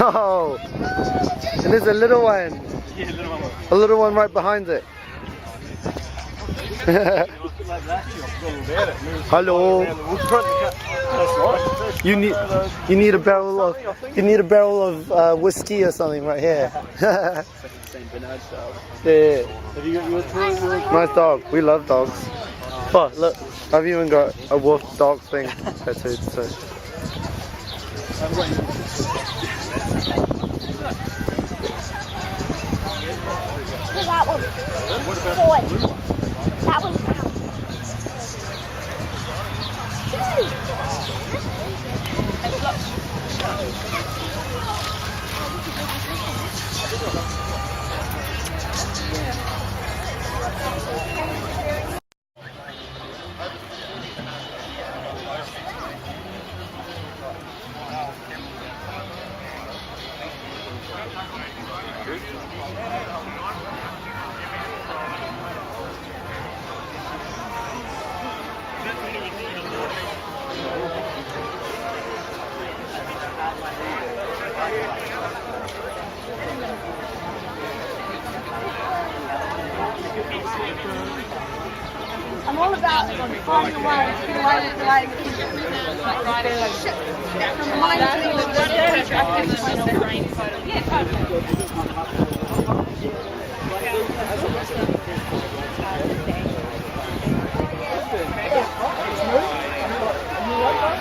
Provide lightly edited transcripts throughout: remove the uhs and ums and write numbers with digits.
Oh, and there's a little one. A little one right behind it. Hello. You need a barrel of whiskey or something right here. Yeah. Have you got your toy? Nice dog. We love dogs. Oh, look, I've even got a wolf dog thing tattooed. So. That one. Boy. That one's out. I'm all about finding a way to get away with delaying the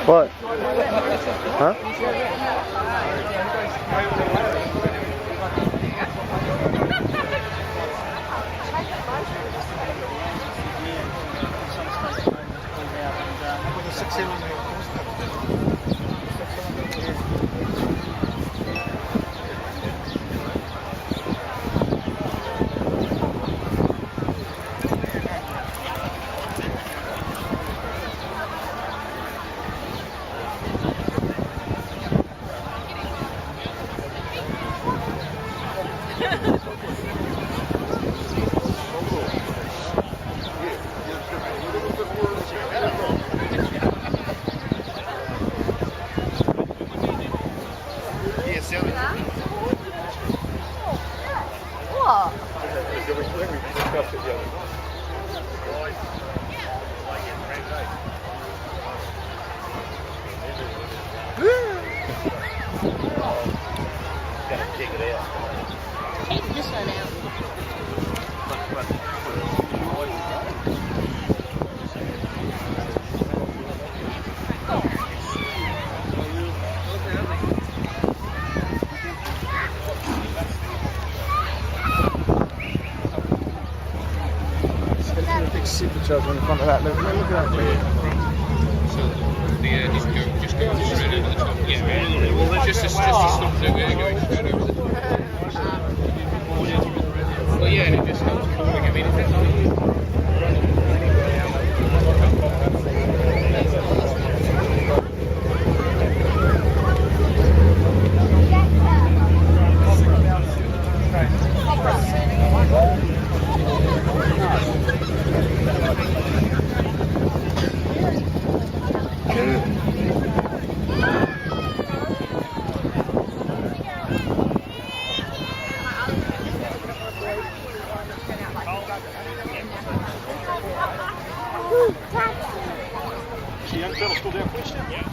What? Huh? Take this one out. Big supercharger in front of that. Look at that thing. Just go straight over the top. Yeah, just to stop it going straight over the top. Well, yeah, and it just helps calming. I mean, it's definitely. Is the young fella still down, please? Yeah.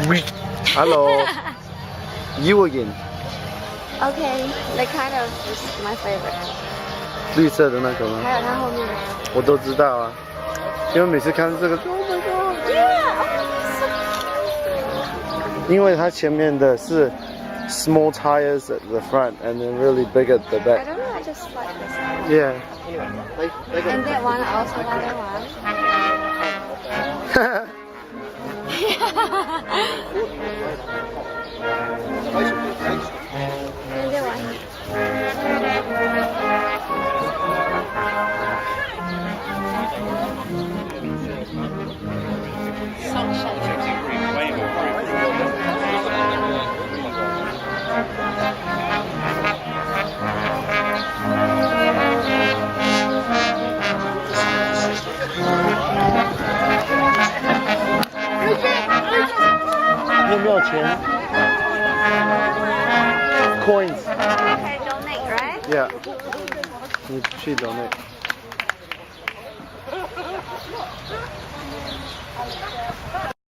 Hello. You again. Okay, that kind of is my favorite. 绿色的那个吗？还有它后面的。我都知道啊，因为每次看这个就 Oh my God。 Yeah. 因为它前面的是 small tires at the front and then really big at the I back. don't know. I just like this one. Yeah. And that one also another one. And that one. You 有没有钱 ？Coins. Okay, donate, right? Yeah. 你去donate.